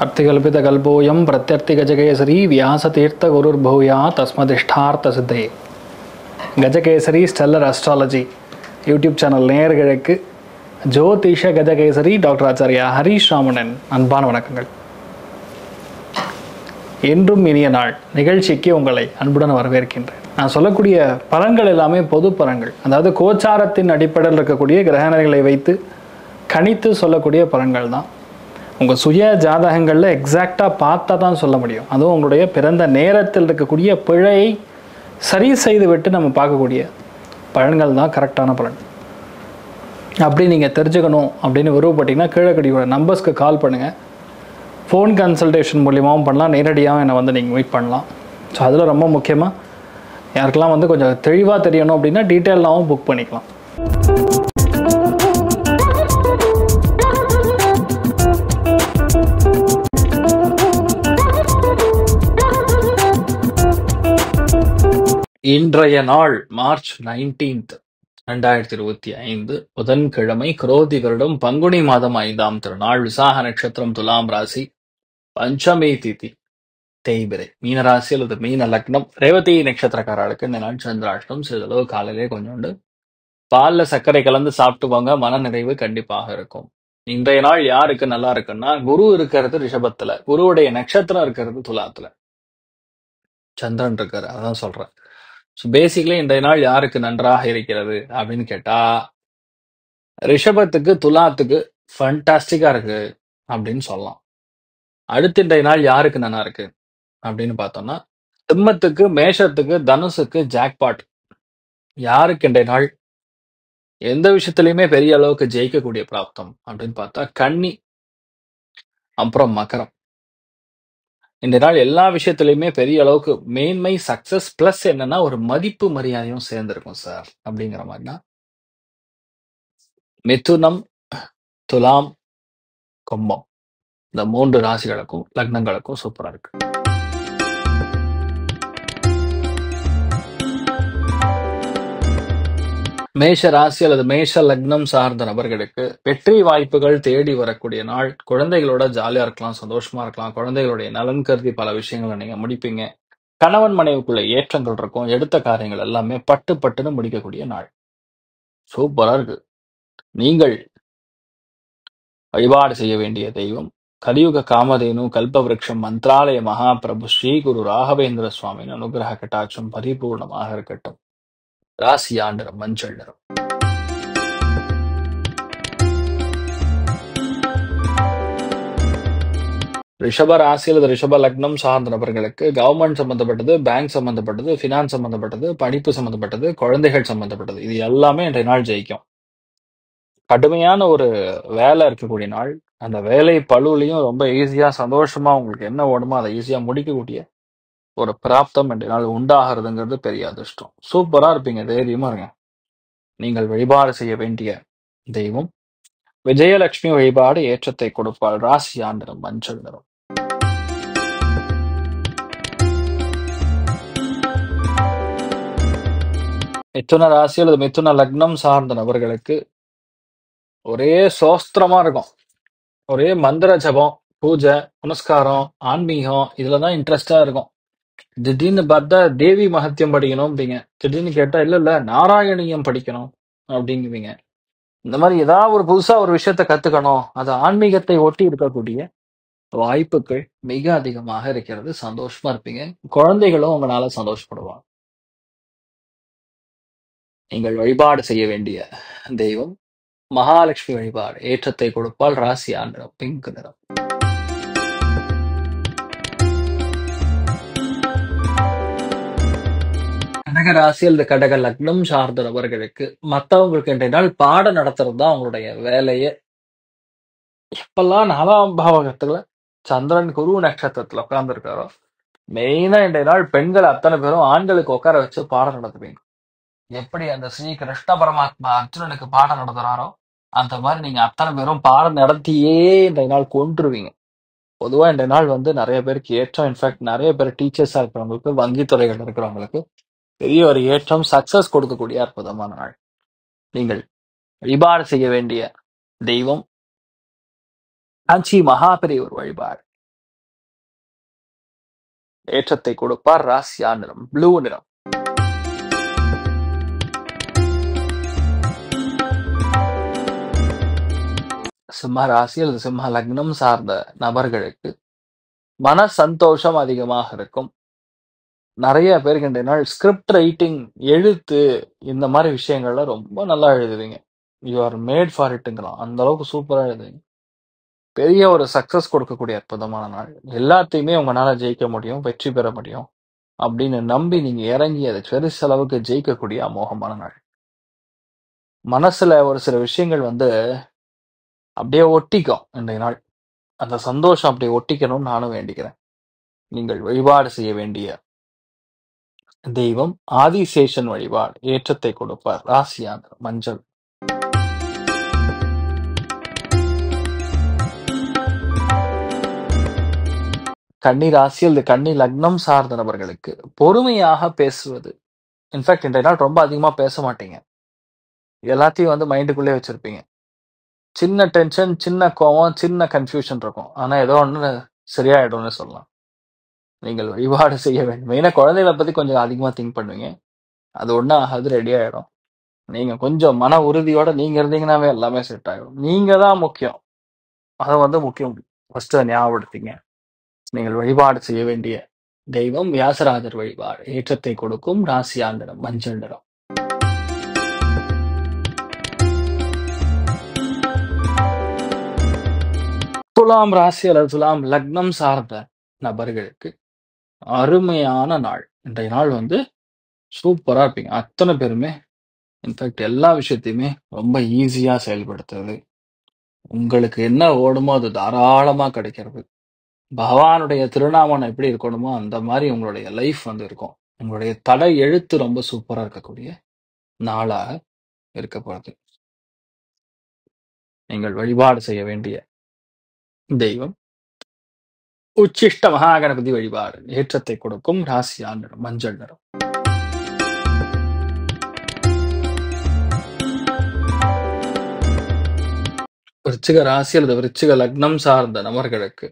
अर्थिकल्पितकल्पोऽयं प्रत्यर्थिगजकेसरी व्यासतीर्थगुरुर्भूया तस्मदिष्टार्थसिद्धये. Gajakesari stellar astrology YouTube channel நேயர்களுக்கு ஜோதிஷ கஜகேசரி டாக்டர் ஆச்சாரியா ஹரீஷ் ராமணன் அன்பான வணக்கங்கள். என்றும் இனிய நாள் நிகழ்ச்சிக்கு உங்களை அன்புடன் வரவேற்கின்றேன். நான் சொல்லக்கூடிய பலன்கள் எல்லாமே பொது பலன்கள், அதாவது கோச்சாரத்தின் அடிப்படையில் இருக்கக்கூடிய கிரகணங்களை வைத்து கணித்து சொல்லக்கூடிய பலன்கள் தான். உங்கள் சுய ஜாதகங்களில் எக்ஸாக்டாக பார்த்தா தான் சொல்ல முடியும். அதுவும் உங்களுடைய பிறந்த நேரத்தில் இருக்கக்கூடிய பிழையை சரி செய்து விட்டு நம்ம பார்க்கக்கூடிய பலன்கள் தான் கரெக்டான பலன். அப்படி நீங்கள் தெரிஞ்சுக்கணும் அப்படின்னு விருப்பப்பட்டீங்கன்னா கீழே கடியோட நம்பர்ஸ்க்கு கால் பண்ணுங்கள். ஃபோன் கன்சல்டேஷன் மூலியமாகவும் பண்ணலாம், நேரடியாகவும் என்னை வந்து நீங்கள் மீட் பண்ணலாம். ஸோ அதில் ரொம்ப முக்கியமாக யாருக்கெல்லாம் வந்து கொஞ்சம் தெளிவாக தெரியணும் அப்படின்னா டீட்டெயிலாகவும் புக் பண்ணிக்கலாம். இன்றைய நாள் மார்ச் 19, 2025 புதன்கிழமை, குரோதி வருடம் பங்குனி மாதம் 5ஆம் திருநாள், விசாக நட்சத்திரம், துலாம் ராசி, பஞ்சமி திதி, தேய்பிரை, மீன ராசி அல்லது மீன லக்னம், ரேவதி நட்சத்திரக்காரர்களுக்கு இந்த நாள் சந்திராஷ்டம். சிறிதளவு காலையிலே கொஞ்சோண்டு பாலில் சர்க்கரை கலந்து சாப்பிட்டு போங்க, மன நிறைவு கண்டிப்பாக இருக்கும். இன்றைய நாள் யாருக்கு நல்லா இருக்குன்னா, குரு இருக்கிறது ரிஷபத்துல, குருவுடைய நட்சத்திரம் இருக்கிறது துலாத்துல, சந்திரன் இருக்காரு, அதான் சொல்றேன். ஸோ பேசிக்கலி இன்றைய நாள் யாருக்கு நன்றாக இருக்கிறது அப்படின்னு கேட்டா, ரிஷபத்துக்கு துலாத்துக்கு ஃபண்டாஸ்டிக்கா இருக்கு அப்படின்னு சொல்லலாம். அடுத்த இன்றைய நாள் யாருக்கு நல்லா இருக்கு அப்படின்னு பார்த்தோம்னா, சிம்மத்துக்கு, மேஷத்துக்கு, தனுசுக்கு ஜாக்பாட். யாருக்கு இன்றைய நாள் எந்த விஷயத்திலையுமே பெரிய அளவுக்கு ஜெயிக்கக்கூடிய பிராப்தம் அப்படின்னு பார்த்தா கன்னி, அப்புறம் மகரம். இந்த நாள் எல்லா விஷயத்திலையுமே பெரிய அளவுக்கு மேன்மை, சக்சஸ், பிளஸ் என்னன்னா ஒரு மதிப்பு மரியாதையும் சேர்ந்திருக்கும் சார் அப்படிங்கிற மாதிரினா மிதுனம், துலாம், கும்பம் இந்த 3 ராசிகளுக்கும் லக்னங்களுக்கும் சூப்பரா இருக்கு. மேஷ ராசி அல்லது மேஷ லக்னம் சார்ந்த நபர்களுக்கு வெற்றி வாய்ப்புகள் தேடி வரக்கூடிய நாள். குழந்தைகளோட ஜாலியா இருக்கலாம், சந்தோஷமா இருக்கலாம். குழந்தைகளுடைய நலன் கருதி பல விஷயங்களை நீங்க முடிப்பீங்க. கணவன் மனைவிக்குள்ள ஏற்றங்கள் இருக்கும். எடுத்த காரியங்கள் எல்லாமே பட்டுன்னு முடிக்கக்கூடிய நாள். சூப்பரா இருக்கு. நீங்கள் வழிபாடு செய்ய வேண்டிய தெய்வம் கலியுக காமதேனு கல்பவிருட்சம் மந்த்ராலய மகாபிரபு ஸ்ரீ குரு ராகவேந்திர சுவாமியின் அனுகிரக கட்டாட்சம் பரிபூர்ணமாக இருக்கட்டும். ராசியா நிறம் மஞ்சள் நிறம். ரிஷப ராசி அல்லது ரிஷப லக்னம் சார்ந்த நபர்களுக்கு கவர்மெண்ட் சம்பந்தப்பட்டது, பேங்க் சம்பந்தப்பட்டது, பினான்ஸ் சம்பந்தப்பட்டது, படிப்பு சம்பந்தப்பட்டது, குழந்தைகள் சம்பந்தப்பட்டது, இது எல்லாமே இன்றைய நாள் ஜெயிக்கும். கடுமையான ஒரு வேலை இருக்கக்கூடிய நாள். அந்த வேலை பழுவிலையும் ரொம்ப ஈஸியா சந்தோஷமா உங்களுக்கு என்ன வேணுமோ அதை ஈஸியா முடிக்கக்கூடிய ஒரு பிராப்தம் இன்றைய நாள் உண்டாகிறதுங்கிறது பெரிய அதிர்ஷ்டம். சூப்பரா இருப்பீங்க, தைரியமா இருங்க. நீங்கள் வழிபாடு செய்ய வேண்டிய தெய்வம் விஜயலட்சுமி வழிபாடு ஏற்றத்தை கொடுப்பாள். ராசியா நிறம் மஞ்சள் நிறம். மிதுன ராசி அல்லது மிதுன லக்னம் சார்ந்த நபர்களுக்கு ஒரே சோஸ்திரமா இருக்கும். ஒரே மந்திர ஜபம், பூஜை, புனஸ்காரம், ஆன்மீகம், இதுலதான் இன்ட்ரெஸ்டா இருக்கும். திடீர்னு பார்த்தா தேவி மகத்தியம் படிக்கணும் அப்படிங்க. திடீர்னு கேட்டா இல்ல நாராயணியம் படிக்கணும் அப்படிங்குவீங்க. இந்த மாதிரி ஏதாவது ஒரு புதுசா ஒரு விஷயத்த கத்துக்கணும், அது ஆன்மீகத்தை ஒட்டி இருக்கக்கூடிய வாய்ப்புகள் மிக அதிகமாக இருக்கிறது. சந்தோஷமா இருப்பீங்க. குழந்தைகளும் உங்களால சந்தோஷப்படுவாங்க. நீங்கள் வழிபாடு செய்ய வேண்டிய தெய்வம் மகாலட்சுமி வழிபாடு ஏற்றத்தை கொடுப்பால். ராசியா நிறம் பிங்க் நிறம். கடக ராசி அல்லது கடக லக்னம் சார்ந்த நபர்களுக்கு மற்றவங்களுக்கு இன்றைய நாள் பாடம் நடத்துறது தான் அவங்களுடைய வேலையே. எப்பெல்லாம் 4ஆம் பாவகத்துல சந்திரன் குரு நட்சத்திரத்துல உட்கார்ந்து இருக்காரோ, மெயினா இன்றைய நாள் பெண்கள் அத்தனை பேரும் ஆண்களுக்கு உட்கார வச்சு பாடம் நடத்துவீங்க. எப்படி அந்த ஸ்ரீ கிருஷ்ண பரமாத்மா அர்ஜுனனுக்கு பாடம் நடத்துறாரோ அந்த மாதிரி நீங்க அத்தனை பேரும் பாடம் நடத்தியே இன்றைய நாள் கொண்டுருவீங்க. பொதுவா இன்றைய நாள் வந்து நிறைய பேருக்கு ஏற்றம். இன்ஃபேக்ட் நிறைய பேர் டீச்சர்ஸா இருக்கிறவங்களுக்கு, வங்கித்துறைகள் இருக்கிறவங்களுக்கு பெரிய ஒரு ஏற்றம், சக்சஸ் கொடுக்கக்கூடிய அற்புதமான நாள். நீங்கள் வழிபாடு செய்ய வேண்டிய தெய்வம் காஞ்சி மகாபெரியவர் வழிபாடு ஏற்றத்தை கொடுப்பார். ராசியா நிறம் ப்ளூ நிறம். சிம்ம ராசி அல்லது சிம்ம லக்னம் சார்ந்த நபர்களுக்கு மன சந்தோஷம் அதிகமாக இருக்கும். நிறைய பேருக்கு இன்றைய நாள் ஸ்கிரிப்ட் ரைட்டிங், எழுத்து, இந்த மாதிரி விஷயங்கள்ல ரொம்ப நல்லா எழுதுவீங்க. யூ ஆர் மேட் ஃபார் இட்டுங்கலாம். அந்த அளவுக்கு சூப்பரா எழுதுவீங்க. பெரிய ஒரு சக்சஸ் கொடுக்கக்கூடிய அற்புதமான நாள். எல்லாத்தையுமே உங்களால ஜெயிக்க முடியும், வெற்றி பெற முடியும் அப்படின்னு நம்பி நீங்க இறங்கி அதை பெருசளவுக்கு ஜெயிக்கக்கூடிய அமோகமான நாள். மனசுல ஒரு சில விஷயங்கள் அப்படியே ஒட்டிக்கும் இன்றைய நாள். அந்த சந்தோஷம் அப்படியே ஒட்டிக்கணும்னு நானும் வேண்டிக்கிறேன். நீங்கள் வழிபாடு செய்ய வேண்டிய தெய்வம் ஆதிசேஷன் வழிபாடு. ஏற்றத்தை கொடுப்பார். ராசியா நிறம் மஞ்சள். கன்னி ராசி அல்லது கன்னி லக்னம் சார்ந்த நபர்களுக்கு பொறுமையாக பேசுவது. இன்ஃபேக்ட் இன்றைய நாள் ரொம்ப அதிகமா பேச மாட்டீங்க. எல்லாத்தையும் மைண்டுக்குள்ளே வச்சிருப்பீங்க. சின்ன டென்ஷன், சின்ன கோவம், சின்ன கன்ஃபியூஷன் இருக்கும். ஆனா ஏதோ ஒண்ணு சரியாயிடும்னு சொல்லலாம். நீங்கள் வழிபாடு செய்ய வேண்டும். மெயினா குழந்தைகளை பத்தி கொஞ்சம் அதிகமா திங்க் பண்ணுவீங்க. அது ஒண்ணு ஆகாது, ரெடி ஆயிடும். நீங்க கொஞ்சம் மன உறுதியோட நீங்க இருந்தீங்கன்னாவே எல்லாமே செட் ஆயிடும். நீங்க தான் முக்கியம். அதை முக்கியம். ஃபர்ஸ்ட் ஞாபகப்படுத்திங்க. நீங்கள் வழிபாடு செய்ய வேண்டிய தெய்வம் வியாசராஜர் வழிபாடு. ஏற்றத்தை கொடுக்கும். ராசியா நிறம் மஞ்சள் நிறம். துலாம் ராசி அல்லது துலாம் லக்னம் சார்ந்த நபர்களுக்கு அருமையான நாள். இன்றைய நாள் சூப்பரா இருப்பீங்க. அத்தனை பேருமே இன்ஃபேக்ட் எல்லா விஷயத்தையுமே ரொம்ப ஈஸியா செயல்படுத்துறது. உங்களுக்கு என்ன ஓடுமோ அது தாராளமா கிடைக்கிறது. பகவானுடைய திருநாமம் எப்படி இருக்கணுமோ அந்த மாதிரி உங்களுடைய லைஃப் இருக்கும். உங்களுடைய தலை எழுத்து ரொம்ப சூப்பரா இருக்கக்கூடிய நாளாக இருக்கப்படுது. நீங்கள் வழிபாடு செய்ய வேண்டிய தெய்வம் உச்சிஷ்ட மகாகணபதி வழிபாடு. ஏற்றத்தை கொடுக்கும். ராசியா நிறம் மஞ்சள் நிறம். விருச்சிக ராசி அல்லது விருச்சிக லக்னம் சார்ந்த நபர்களுக்கு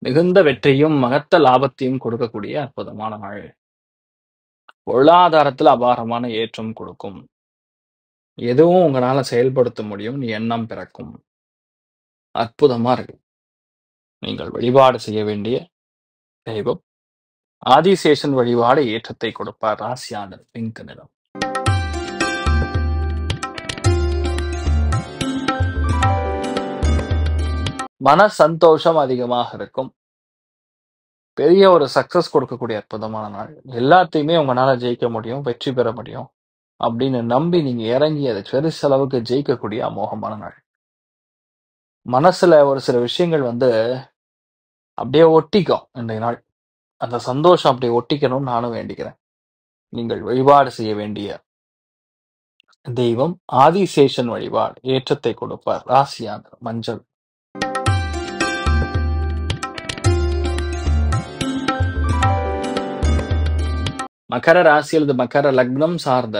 மிகுந்த வெற்றியும் மகத்த லாபத்தையும் கொடுக்கக்கூடிய அற்புதமான நாள். பொருளாதாரத்துல அபாரமான ஏற்றம் கொடுக்கும். எதுவும் உங்களால செயல்படுத்த முடியும் எண்ணம் பிறக்கும். அற்புதமா இருக்கு. நீங்கள் வழிபாடு செய்ய வேண்டிய தெய்வம் ஆதிசேஷன் வழிபாடு. ஏற்றத்தை கொடுப்பார். ராசியான பிங்க் நிறம். மன சந்தோஷம் அதிகமாக இருக்கும். பெரிய ஒரு சக்சஸ் கொடுக்கக்கூடிய அற்புதமான நாள். எல்லாத்தையுமே உங்களால ஜெயிக்க முடியும், வெற்றி பெற முடியும் அப்படின்னு நம்பி நீங்க இறங்கி அதை பெருசளவுக்கு ஜெயிக்கக்கூடிய அமோகமான நாள். மனசுல ஒரு சில விஷயங்கள் அப்படியே ஒட்டிக்கும் இன்றைய நாள். அந்த சந்தோஷம் அப்படியே ஒட்டிக்கணும்னு நானும் வேண்டிக்கிறேன். நீங்கள் வழிபாடு செய்ய வேண்டிய தெய்வம் ஆதிசேஷன் வழிபாடு. ஏற்றத்தை கொடுப்பார். ராசியா நிறம் மஞ்சள். மகர ராசி அல்லது மகர லக்னம் சார்ந்த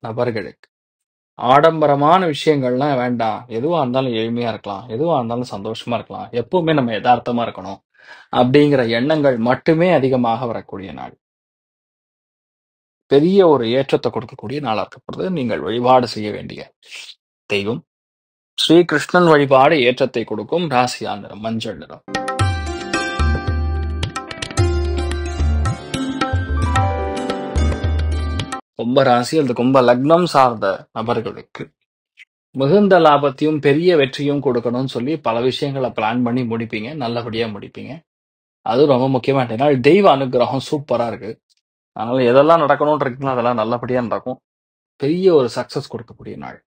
நபர்களுக்கு ஆடம்பரமான விஷயங்கள்லாம் வேண்டாம். எதுவா இருந்தாலும் எளிமையா இருக்கலாம், எதுவா இருந்தாலும் சந்தோஷமா இருக்கலாம், எப்பவுமே நம்ம யதார்த்தமா இருக்கணும் அப்படிங்கிற எண்ணங்கள் மட்டுமே அதிகமாக வரக்கூடிய நாள். பெரிய ஒரு ஏற்றத்தை கொடுக்கக்கூடிய நாளா இருக்கப்படுது. நீங்கள் வழிபாடு செய்ய வேண்டிய தெய்வம் ஸ்ரீகிருஷ்ணன் வழிபாடு. ஏற்றத்தை கொடுக்கும். ராசியா நிறம் மஞ்சள் நிறம். கும்ப ராசி அல்லது கும்ப லக்னம் சார்ந்த நபர்களுக்கு மிகுந்த லாபத்தையும் பெரிய வெற்றியும் கொடுக்கணும்னு சொல்லி பல விஷயங்களை பிளான் பண்ணி முடிப்பீங்க. நல்லபடியா முடிப்பீங்க. அது ரொம்ப முக்கியமா நாள். தெய்வ அனுகிரகம் சூப்பரா இருக்கு. அதனால எதெல்லாம் நடக்கணும்னு இருக்குங்களோ அதெல்லாம் நல்லபடியா நடக்கும். பெரிய ஒரு சக்சஸ் கொடுக்கக்கூடிய நாள்.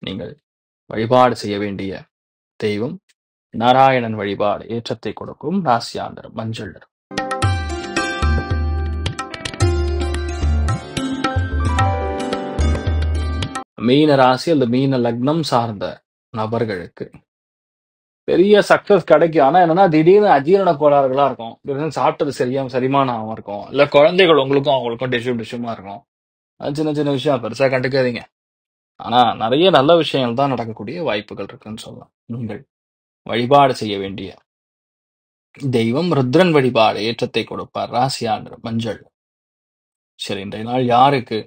நீங்கள் வழிபாடு செய்ய வேண்டிய தெய்வம் நாராயணன் வழிபாடு. ஏற்றத்தை கொடுக்கும். ராசியா நிறம் மஞ்சள் நிறம். மீன ராசி அல்லது மீன லக்னம் சார்ந்த நபர்களுக்கு பெரிய சக்சஸ் கிடைக்கும். ஆனா என்னன்னா திடீர்னு அஜீரண கோளாறுகளா இருக்கும். திடீர்னு சாப்பிட்டது செரிமானம் ஆகாம இருக்கும். இல்ல குழந்தைகள் உங்களுக்கும் அவங்களுக்கும் டிஷ்யூமா இருக்கும். அது சின்ன சின்ன விஷயம் பெருசா கண்டுக்காதீங்க. ஆனா நிறைய நல்ல விஷயங்கள் தான் நடக்கக்கூடிய வாய்ப்புகள் இருக்குன்னு சொல்லலாம். நீங்கள் வழிபாடு செய்ய வேண்டிய தெய்வம் ருத்ரன் வழிபாடு ஏற்றத்தை கொடுப்பார். ராசியாண்டு மஞ்சள். சரி, இன்றைய நாள் யாருக்கு?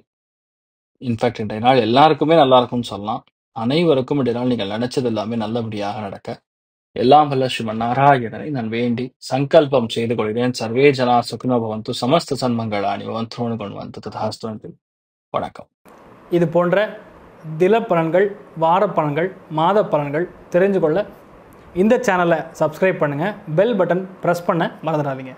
இன்ஃபேக்ட் இன்றைய நாள் எல்லாருக்குமே நல்லா இருக்கும்னு சொல்லலாம். அனைவருக்கும் இன்றைய நாள் நீங்கள் நினைச்சது எல்லாமே நல்லபடியாக நடக்க எல்லாம் வல்ல ஸ்ரீமன் நாராயணனை நான் வேண்டி சங்கல்பம் செய்து கொள்கிறேன். சர்வே ஜனா சுகினோ பவந்து சமஸ்த சன்மங்களானி பவந்து கொண்டு வந்து ததாஸ்து. வணக்கம். இது போன்ற தில பலன்கள், வார பலன்கள், மாத பலன்கள் தெரிஞ்சு கொள்ள இந்த சேனலை சப்ஸ்கிரைப் பண்ணுங்கள். பெல் பட்டன் ப்ரெஸ் பண்ண மறந்துடாதீங்க.